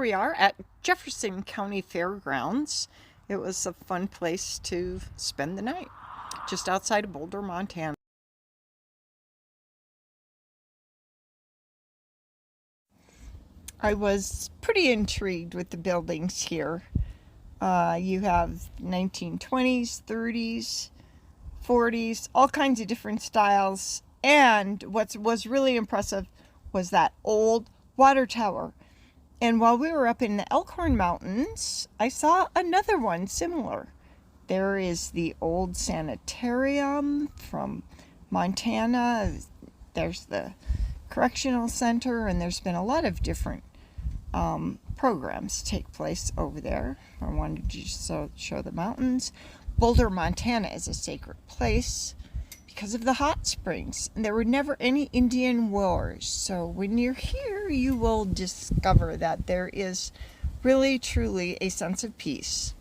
we are at Jefferson County Fairgrounds. It was a fun place to spend the night, just outside of Boulder, Montana. I was pretty intrigued with the buildings here. You have 1920s, 30s, 40s, all kinds of different styles. And what was really impressive was that old water tower. And while we were up in the Elkhorn Mountains, I saw another one similar. There is the old sanitarium from Montana. There's the correctional center, and there's been a lot of different programs take place over there. I wanted to show the mountains. Boulder, Montana is a sacred place because of the hot springs. And there were never any Indian wars. So when you're here, you will discover that there is really, truly a sense of peace.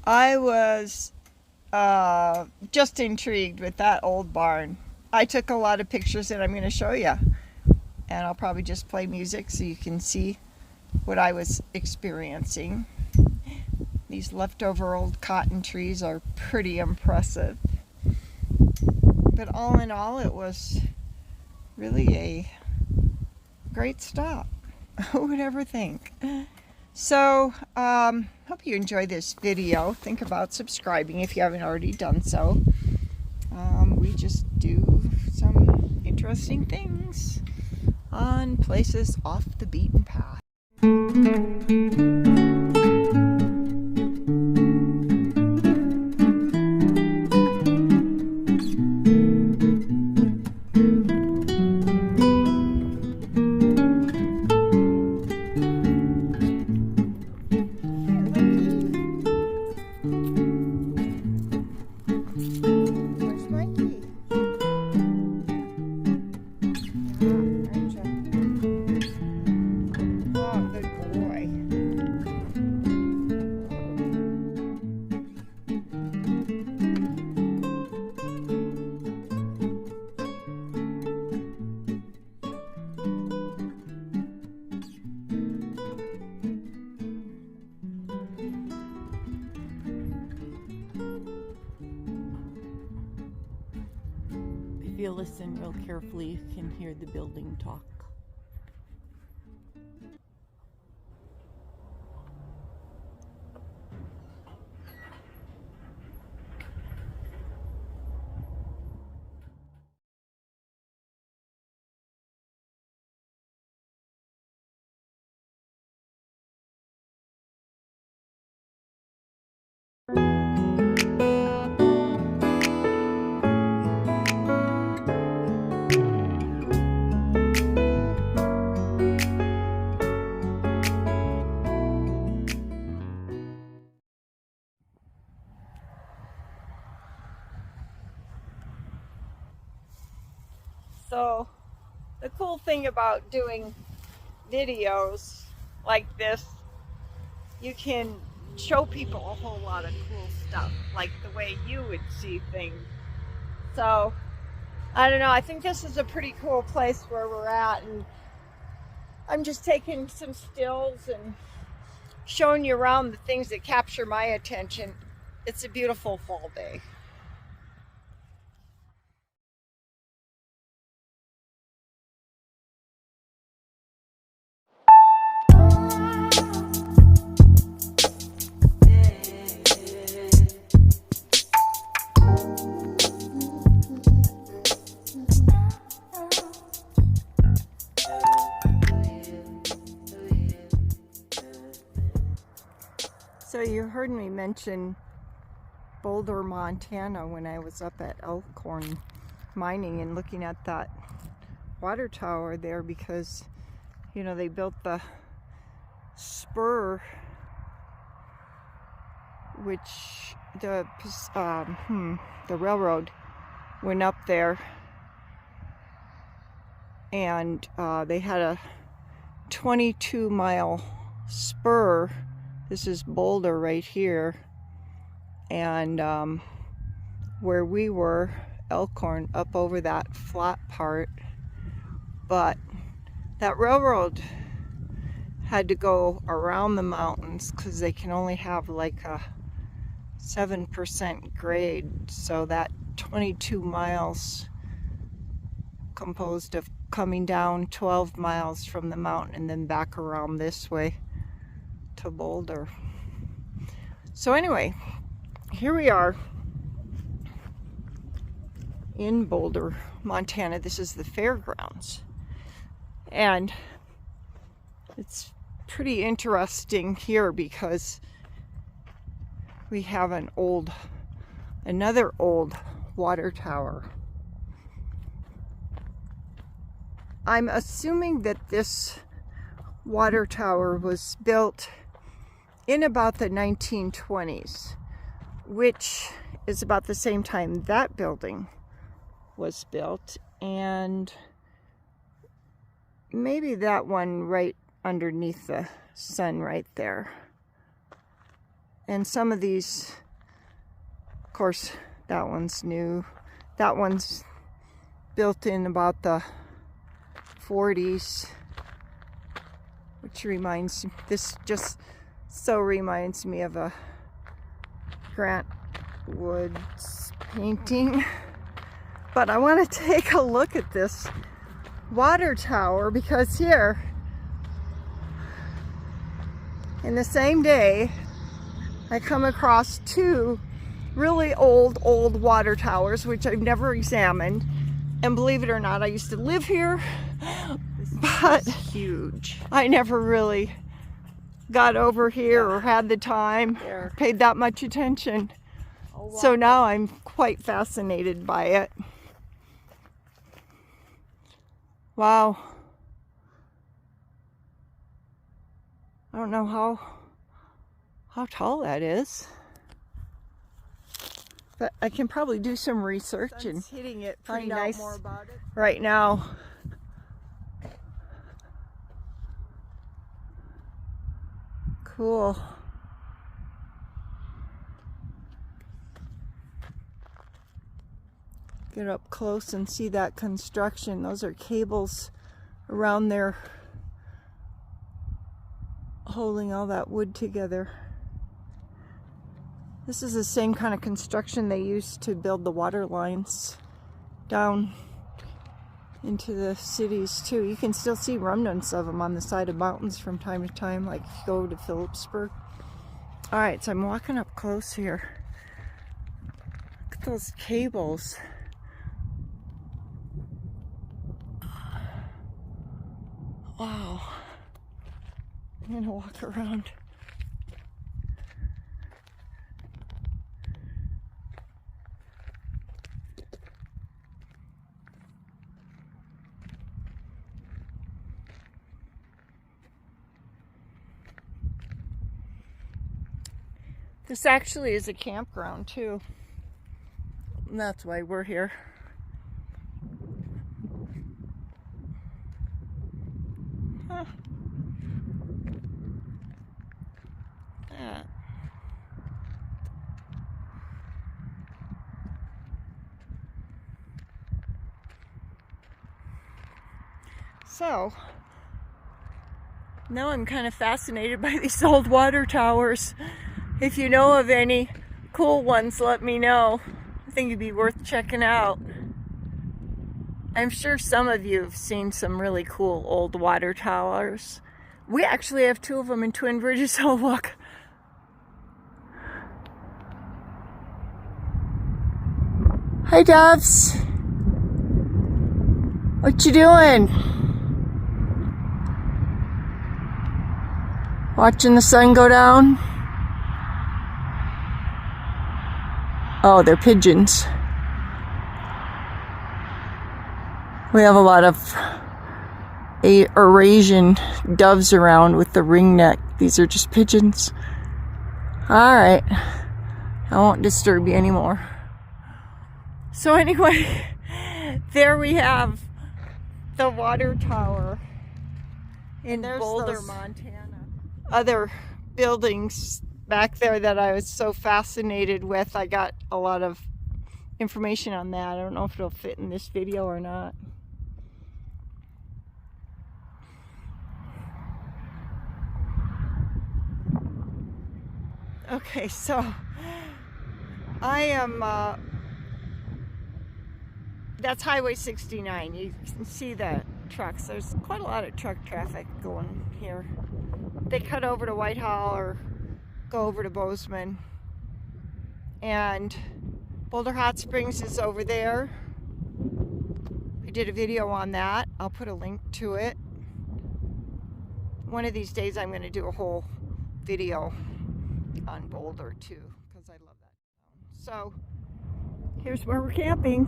I was just intrigued with that old barn. I took a lot of pictures that I'm going to show you. And I'll probably just play music so you can see what I was experiencing. These leftover old cotton trees are pretty impressive. But all in all, it was really a great stop. Who would ever think? So, hope you enjoy this video. Think about subscribing if you haven't already done so. We just do some interesting things on places off the beaten path. If you listen real carefully, you can hear the building talk. So the cool thing about doing videos like this, you can show people a whole lot of cool stuff, like the way you would see things. So I don't know, I think this is a pretty cool place where we're at, and I'm just taking some stills and showing you around the things that capture my attention. It's a beautiful fall day. So you heard me mention Boulder, Montana when I was up at Elkhorn mining and looking at that water tower there, because, you know, they built the spur, which the railroad went up there, and they had a 22-mile spur. This is Boulder right here, and where we were, Elkhorn, up over that flat part. But That railroad had to go around the mountains because they can only have like a 7% grade. So that 22 miles composed of coming down 12 miles from the mountain and then back around this way to Boulder. So anyway, here we are in Boulder, Montana. This is the Fairgrounds. And it's pretty interesting here because we have another old water tower. I'm assuming that this water tower was built in about the 1920s, which is about the same time that building was built, and maybe that one right underneath the sun right there. And some of these, of course, that one's new. That one's built in about the 40s, which reminds, this just so reminds me of a Grant Woods painting. But I want to take a look at this water tower because here, in the same day, I come across two really old water towers, which I've never examined. And believe it or not, I used to live here, but huge. I never really got over here or had the time, paid that much attention. So now I'm quite fascinated by it. Wow. I don't know how tall that is, but I can probably do some research and hitting it, find out nice more about it. Right now. Cool. Get up close and see that construction. Those are cables around there holding all that wood together. This is the same kind of construction they used to build the water lines down into the cities too. You can still see remnants of them on the side of mountains from time to time, like if you go to Phillipsburg. Alright, so I'm walking up close here. Look at those cables. Wow. I'm gonna walk around. This actually is a campground too. And that's why we're here. Huh. Yeah. So, now I'm kind of fascinated by these old water towers. If you know of any cool ones, let me know. I think it'd be worth checking out. I'm sure some of you have seen some really cool old water towers. We actually have two of them in Twin Bridges. Oh, look. Hi, doves. What you doing? Watching the sun go down? Oh, they're pigeons. We have a lot of Eurasian doves around with the ringneck. These are just pigeons. Alright. I won't disturb you anymore. So anyway, there we have the water tower in Boulder, Montana. Other buildings back there that I was so fascinated with. I got a lot of information on that. I don't know if it'll fit in this video or not. Okay, so I am, that's Highway 69. You can see the trucks. There's quite a lot of truck traffic going here. They cut over to Whitehall or go over to Bozeman. And Boulder Hot Springs is over there. I did a video on that. I'll put a link to it. One of these days I'm going to do a whole video on Boulder too, because I love that. So here's where we're camping.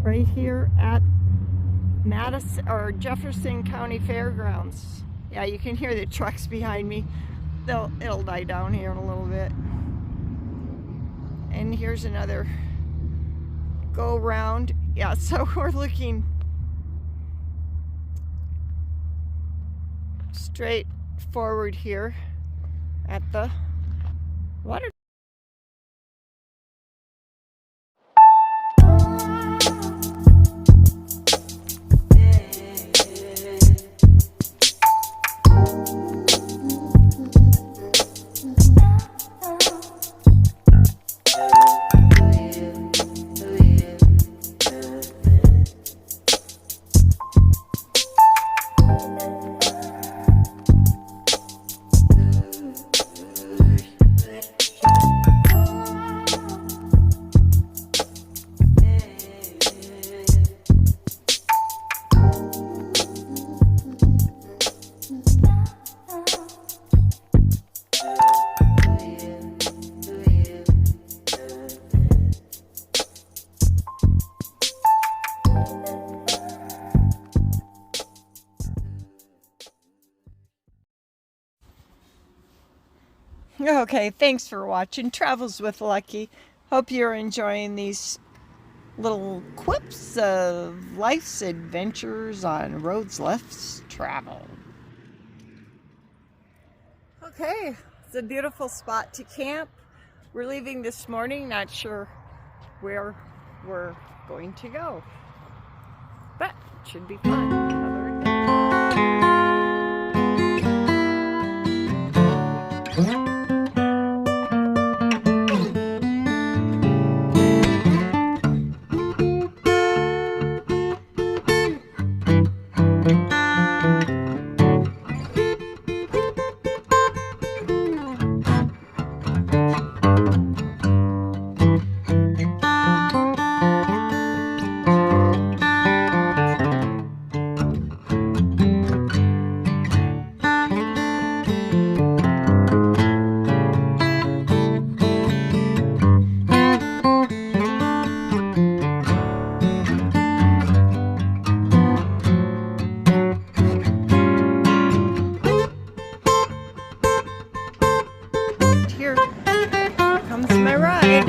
Right here at Madison or Jefferson County Fairgrounds. Yeah, you can hear the trucks behind me. It'll die down here in a little bit. And here's another go round. Yeah, so we're looking straight forward here at the water. Okay, thanks for watching Travels with Lucky. Hope you're enjoying these little quips of life's adventures on roads less traveled. Okay, it's a beautiful spot to camp. We're leaving this morning, not sure where we're going to go, but it should be fun. Another adventure. Here comes my ride.